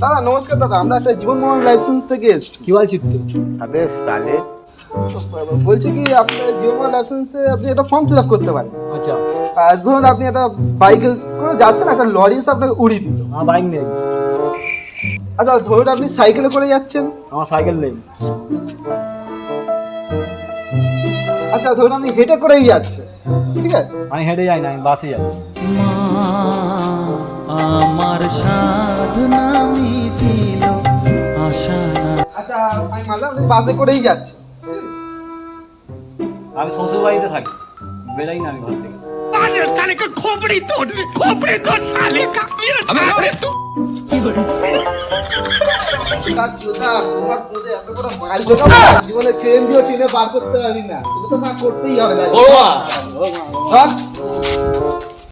দাদা নমস্কার দাদা, আমরা একটা জীবন প্রমাণ লাইফ সায়েন্স থেকে এসেছি। কি বলছিস তুই? আবে সালে বলছি কি আপনার জীবন প্রমাণ লাইফ সায়েন্সে আপনি একটা ফর্ম ফিল আপ করতে পারেন। আচ্ছা, আর ধরুন আপনি একটা বাইক করে যাচ্ছেন, একটা লরি এসে আপনাকে উড়িয়ে দিল। আমার বাইক নেই। আচ্ছা ধরুন আপনি সাইকেলে করে যাচ্ছেন। আমার সাইকেল নেই। আচ্ছা ধরুন আপনি হেঁটে করেই যাচ্ছেন, ঠিক আছে? আমি হেঁটে যাই না, আমি বাসে যাই। আমার সাধনা মিটিল আশা না। আচ্ছা আমি মানলাম আপনি বাসে করেই যাচ্ছেন। আমি শ্বশুর বাড়িতে থাকি, বেরাই না আমি ঘর থেকে। জীবনে ট্রেন দিয়েও ট্রেনে বার করতে পারি না, এটা তো না করতেই হবে।